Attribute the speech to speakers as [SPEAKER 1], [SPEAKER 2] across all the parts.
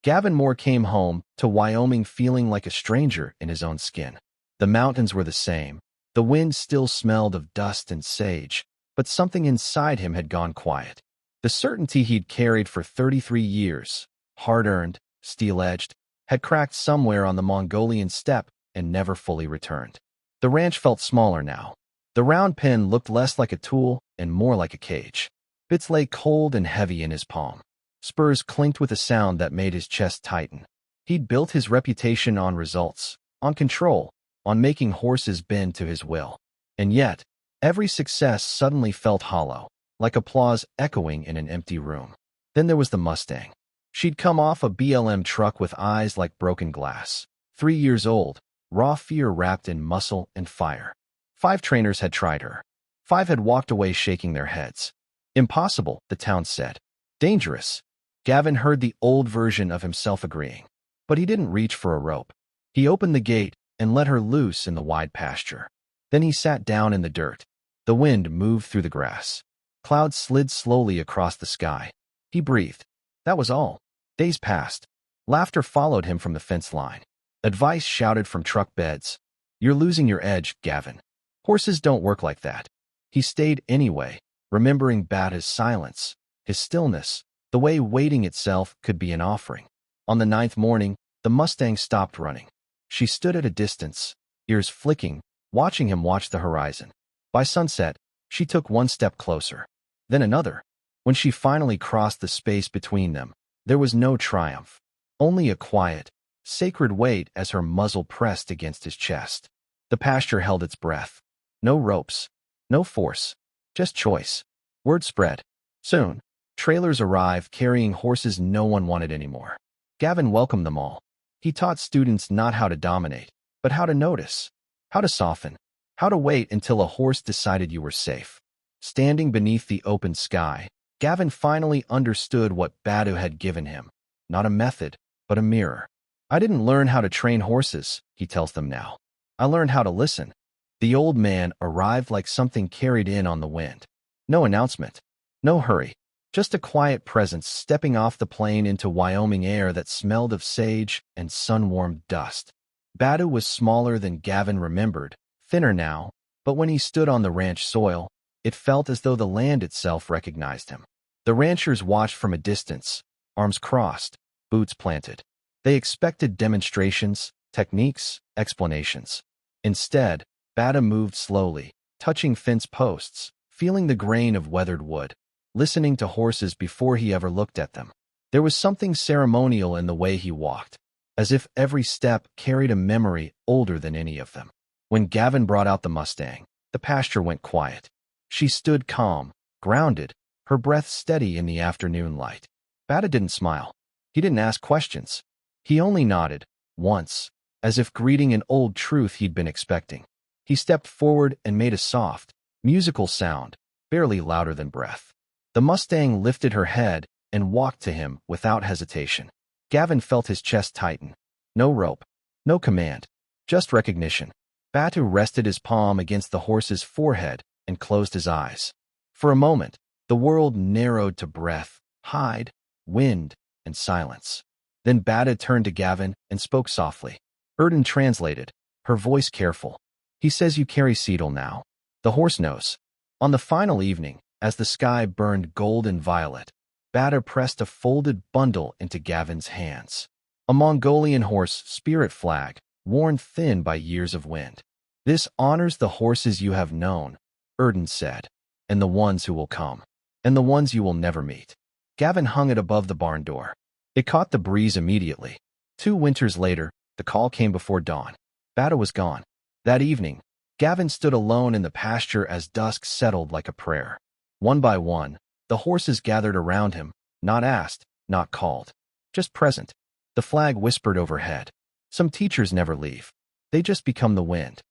[SPEAKER 1] Gavin Moore came home to Wyoming feeling like a stranger in his own skin. The mountains were the same. The wind still smelled of dust and sage, but something inside him had gone quiet. The certainty he'd carried for 33 years, hard-earned, steel-edged, had cracked somewhere on the Mongolian steppe and never fully returned. The ranch felt smaller now. The round pin looked less like a tool and more like a cage. Bits lay cold and heavy in his palm. Spurs clinked with a sound that made his chest tighten. He'd built his reputation on results, on control, on making horses bend to his will. And yet, every success suddenly felt hollow, like applause echoing in an empty room. Then there was the Mustang. She'd come off a BLM truck with eyes like broken glass. 3 years old, raw fear wrapped in muscle and fire. 5 trainers had tried her. 5 had walked away shaking their heads. Impossible, the town said. Dangerous. Gavin heard the old version of himself agreeing. But he didn't reach for a rope. He opened the gate and let her loose in the wide pasture. Then he sat down in the dirt. The wind moved through the grass. Clouds slid slowly across the sky. He breathed. That was all. Days passed. Laughter followed him from the fence line. Advice shouted from truck beds. You're losing your edge, Gavin. Horses don't work like that. He stayed anyway, remembering Bada's silence, his stillness, the way waiting itself could be an offering. On the 9th morning, the Mustang stopped running. She stood at a distance, ears flicking, watching him watch the horizon. By sunset, she took one step closer, then another. When she finally crossed the space between them, there was no triumph, only a quiet, sacred weight as her muzzle pressed against his chest. The pasture held its breath. No ropes, no force, just choice. Word spread. Soon, trailers arrived carrying horses no one wanted anymore. Gavin welcomed them all. He taught students not how to dominate, but how to notice, how to soften, how to wait until a horse decided you were safe. Standing beneath the open sky, Gavin finally understood what Badu had given him. Not a method, but a mirror. I didn't learn how to train horses, he tells them now. I learned how to listen. The old man arrived like something carried in on the wind. No announcement, no hurry, just a quiet presence stepping off the plain into Wyoming air that smelled of sage and sun-warmed dust. Badu was smaller than Gavin remembered, thinner now, but when he stood on the ranch soil, it felt as though the land itself recognized him. The ranchers watched from a distance, arms crossed, boots planted. They expected demonstrations, techniques, explanations. Instead, Bada moved slowly, touching fence posts, feeling the grain of weathered wood, listening to horses before he ever looked at them. There was something ceremonial in the way he walked, as if every step carried a memory older than any of them. When Gavin brought out the Mustang, the pasture went quiet. She stood calm, grounded, her breath steady in the afternoon light. Bada didn't smile. He didn't ask questions. He only nodded, once, as if greeting an old truth he'd been expecting. He stepped forward and made a soft, musical sound, barely louder than breath. The Mustang lifted her head and walked to him without hesitation. Gavin felt his chest tighten. No rope, no command, just recognition. Batu rested his palm against the horse's forehead and closed his eyes. For a moment, the world narrowed to breath, hide, wind, and silence. Then Bada turned to Gavin and spoke softly. Erden translated, her voice careful. He says you carry Seedle now. The horse knows. On the final evening, as the sky burned gold and violet, Bada pressed a folded bundle into Gavin's hands. A Mongolian horse spirit flag, worn thin by years of wind. This honors the horses you have known, Erden said, and the ones who will come, and the ones you will never meet. Gavin hung it above the barn door. It caught the breeze immediately. 2 winters later, the call came before dawn. Bada was gone. That evening, Gavin stood alone in the pasture as dusk settled like a prayer. One by one, the horses gathered around him, not asked, not called, just present. The flag whispered overhead. Some teachers never leave. They just become the wind.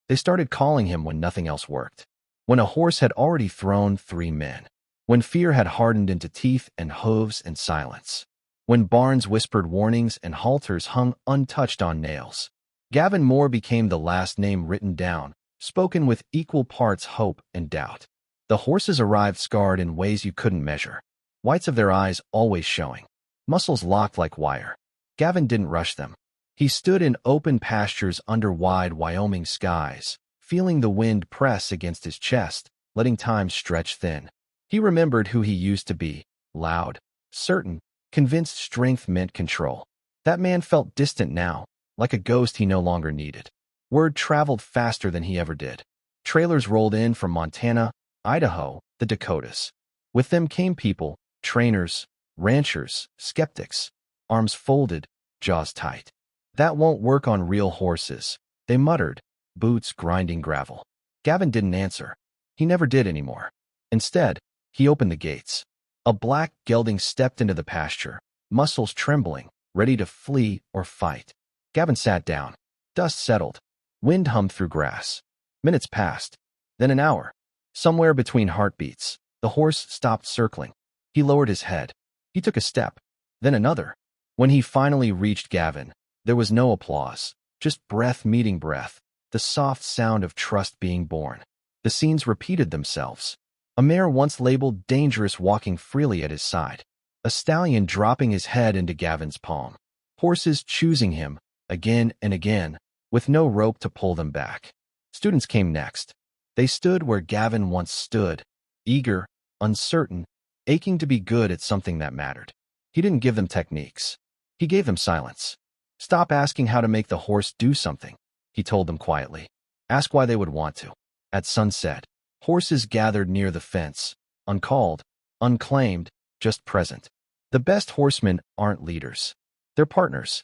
[SPEAKER 1] They started calling him when nothing else worked. When a horse had already thrown 3 men. When fear had hardened into teeth and hooves and silence. When barns whispered warnings and halters hung untouched on nails. Gavin Moore became the last name written down, spoken with equal parts hope and doubt. The horses arrived scarred in ways you couldn't measure. Whites of their eyes always showing. Muscles locked like wire. Gavin didn't rush them. He stood in open pastures under wide Wyoming skies, feeling the wind press against his chest, letting time stretch thin. He remembered who he used to be, loud, certain, convinced strength meant control. That man felt distant now, like a ghost he no longer needed. Word traveled faster than he ever did. Trailers rolled in from Montana, Idaho, the Dakotas. With them came people, trainers, ranchers, skeptics, arms folded, jaws tight. That won't work on real horses, they muttered, boots grinding gravel. Gavin didn't answer. He never did anymore. Instead, he opened the gates. A black gelding stepped into the pasture, muscles trembling, ready to flee or fight. Gavin sat down. Dust settled. Wind hummed through grass. Minutes passed. Then an hour. Somewhere between heartbeats, the horse stopped circling. He lowered his head. He took a step. Then another. When he finally reached Gavin, there was no applause, just breath meeting breath, the soft sound of trust being born. The scenes repeated themselves. A mare once labeled dangerous walking freely at his side. A stallion dropping his head into Gavin's palm. Horses choosing him, again and again, with no rope to pull them back. Students came next. They stood where Gavin once stood, eager, uncertain, aching to be good at something that mattered. He didn't give them techniques. He gave them silence. Stop asking how to make the horse do something, he told them quietly. Ask why they would want to. At sunset, horses gathered near the fence, uncalled, unclaimed, just present. The best horsemen aren't leaders. They're partners.